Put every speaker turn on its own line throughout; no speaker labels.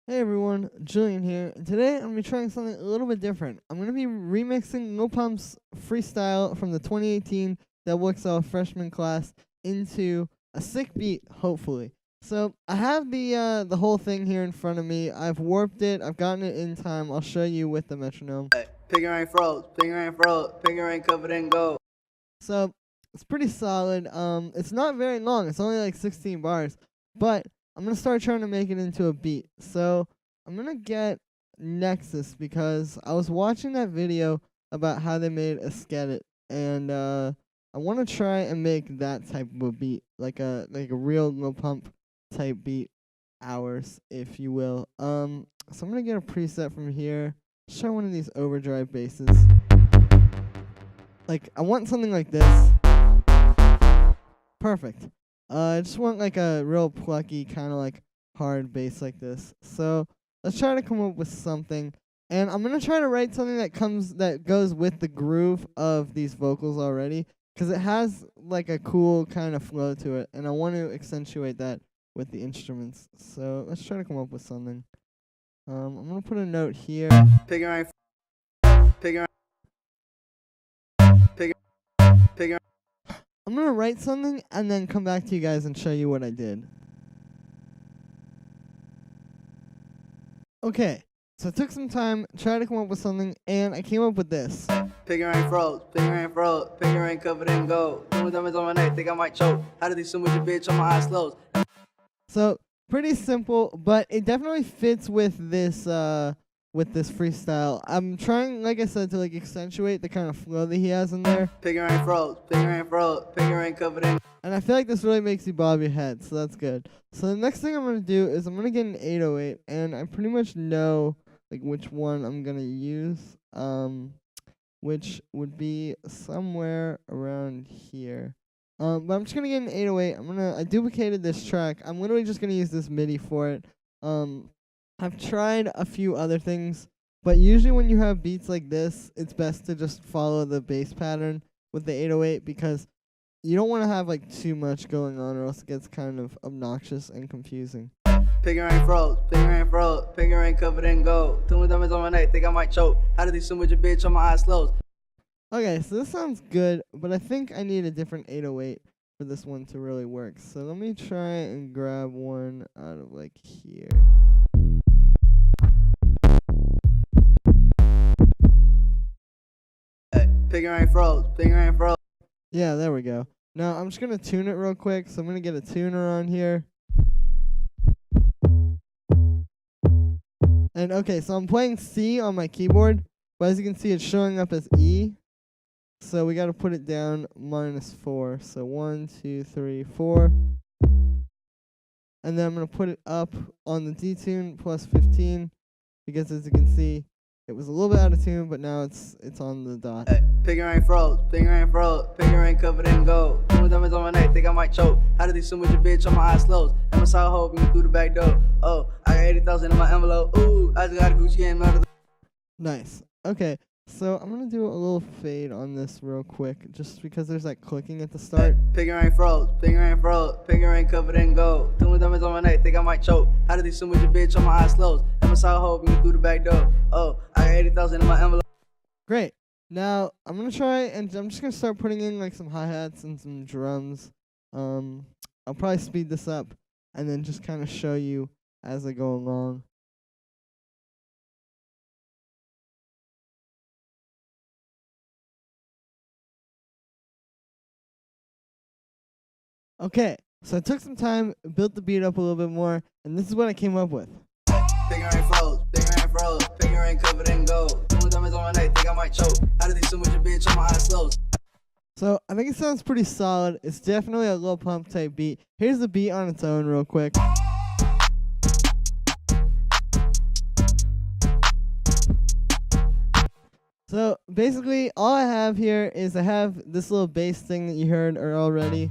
Hey everyone, Julian here, and today I'm going to be trying something a little bit different. I'm going to be remixing Lil Pump's Freestyle from the 2018 Double XL freshman class into a sick beat, hopefully. So I have the whole thing here in front of me. I've warped it, I've gotten it in time. I'll show you with the metronome.
Finger ain't froze, finger ain't froze, finger ain't covered in gold.
So it's pretty solid. It's not very long. It's only like 16 bars, but I'm gonna start trying to make it into a beat. So I'm gonna get Nexus because I was watching that video about how they made a skedit, and I want to try and make that type of a beat, like a real Lil Pump type beat, hours, if you will. So I'm gonna get a preset from here. Try one of these overdrive basses. Like I want something like this. Perfect. I just want like a real plucky kind of like hard bass like this. So let's try to come up with something. And I'm gonna try to write something that goes with the groove of these vocals already, because it has like a cool kind of flow to it, and I want to accentuate that with the instruments. So let's try to come up with something. I'm gonna put a note here.
Finger ain't finger finger finger.
I'm gonna write something and then come back to you guys and show you what I did. Okay, so I took some time, tried to come up with something, and I came up with this.
Finger ain't froze, finger ain't froze, finger ain't covered in gold. Doing diamonds on my neck, think I might choke. How did these swim with your bitch on my eyes closed?
So pretty simple, but it definitely fits with this freestyle. I'm trying, like I said, to like accentuate the kind of flow that he has in there.
Finger ain't froze, finger ain't froze, finger ain't covered in.
And I feel like this really makes you bob your head, so that's good. So the next thing I'm gonna do is I'm gonna get an 808, and I pretty much know like which one I'm gonna use, which would be somewhere around here. But I'm just gonna get an 808. I duplicated this track. I'm literally just gonna use this MIDI for it. I've tried a few other things, but usually when you have beats like this, it's best to just follow the bass pattern with the 808, because you don't want to have like too much going on, or else it gets kind of obnoxious and confusing.
Finger ain't froze, finger ain't froze, finger ain't covered in gold. Doing diamonds on my neck, think I might choke. How did these swim with your bitch on my eyes closed?
Okay, so this sounds good, but I think I need a different 808 for this one to really work. So let me try and grab one out of like here.
Finger ain't froze, finger ain't froze.
Yeah, there we go. Now I'm just gonna tune it real quick. So I'm gonna get a tuner on here. And okay, so I'm playing C on my keyboard, but as you can see, it's showing up as E. So we got to put it down -4. So 1, 2, 3, 4. And then I'm going to put it up on the D tune +15, because as you can see, it was a little bit out of tune, but now it's on the dot.
Finger ain't froze, finger ain't froze, finger ain't covered in gold. Doing diamonds on my neck, think I might choke. How did these swim with your bitch on my eyes closed? I'm a side hoe, through the back door. Oh, I got 80,000 in my envelope. Ooh, I just got a Gucci and melted.
Nice. Okay, so I'm going to do a little fade on this real quick, just because there's like clicking at the start.
Finger ain't froze, finger ain't froze, finger ain't covered in gold. Doing diamonds on my neck, think I might choke. How did these swim with your bitch on my eyes closed? I'm a side hoe, through the back door. Oh, I got 80,000 in my envelope.
Great. Now I'm gonna try, and I'm just gonna start putting in like some hi-hats and some drums. I'll probably speed this up and then just kind of show you as I go along. Okay, so I took some time, built the beat up a little bit more, and this is what I came up with.
Finger ain't froze, finger ain't froze, finger ain't covered in gold. Doing diamonds on my neck, think I might choke. How did these swim with your bitch on my eyes closed?
So I think it sounds pretty solid. It's definitely a Lil Pump type beat. Here's the beat on its own real quick. So basically all I have here is I have this little bass thing that you heard already.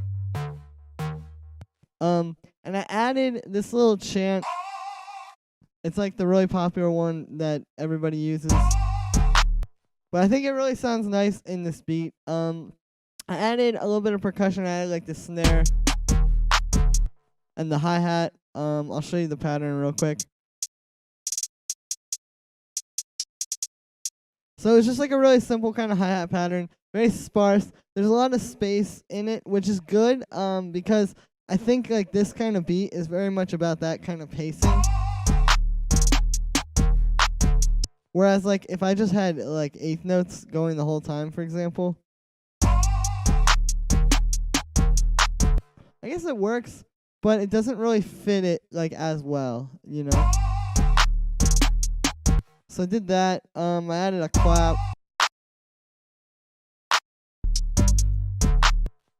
And I added this little chant. It's like the really popular one that everybody uses. But I think it really sounds nice in this beat. I added a little bit of percussion. I added like the snare and the hi-hat. I'll show you the pattern real quick. So it's just like a really simple kind of hi-hat pattern, very sparse. There's a lot of space in it, which is good because I think like this kind of beat is very much about that kind of pacing. Whereas like if I just had like eighth notes going the whole time, for example, I guess it works, but it doesn't really fit it like as well, you know. So I did that. I added a clap.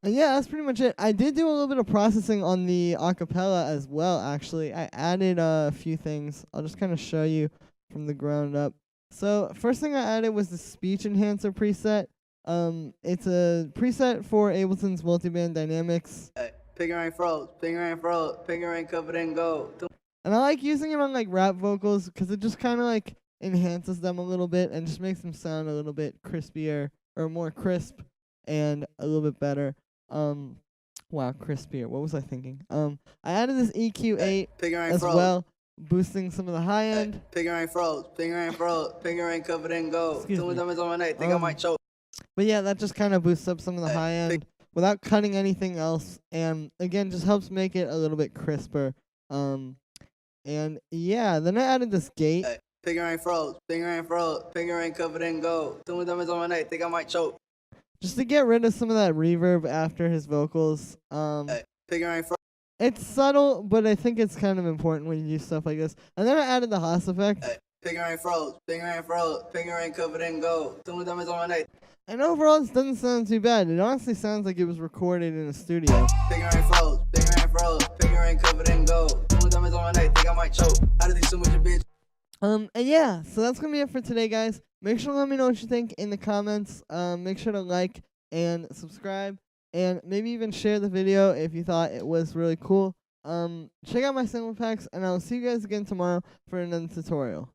And yeah, that's pretty much it. I did do a little bit of processing on the acapella as well, actually. I added a few things. I'll just kind of show you from the ground up. So first thing I added was the speech enhancer preset. It's a preset for Ableton's multiband dynamics.
Finger ain't froze, finger ain't covered in gold.
And I like using it on like rap vocals because it just kind of like enhances them a little bit and just makes them sound a little bit crispier or more crisp and a little bit better. Wow, crispier. What was I thinking? I added this EQ8 as well, boosting some of the high end.
Finger ain't froze, finger ain't covered in gold. Too many diamonds on my neck, think I might choke.
But yeah, that just kind of boosts up some of the high end without cutting anything else, and again, just helps make it a little bit crisper. And yeah, then I added this gate.
Finger ain't froze, finger ain't covered in gold. Too many diamonds on my neck, think I might choke.
Just to get rid of some of that reverb after his vocals.
Finger ain't froze.
It's subtle, but I think it's kind of important when you do stuff like this. And then I added the Haas effect.
Finger ain't froze, finger ain't covered in gold. Too many diamonds on my neck.
And overall, this doesn't sound too bad. It honestly sounds like it was recorded in a studio.
Finger ain't froze, finger ain't covered in gold. Too many diamonds on my neck, think I might choke. How did these so much bitch?
And yeah, so that's gonna be it for today, guys. Make sure to let me know what you think in the comments. Make sure to like and subscribe, and maybe even share the video if you thought it was really cool. Check out my sample packs, and I'll see you guys again tomorrow for another tutorial.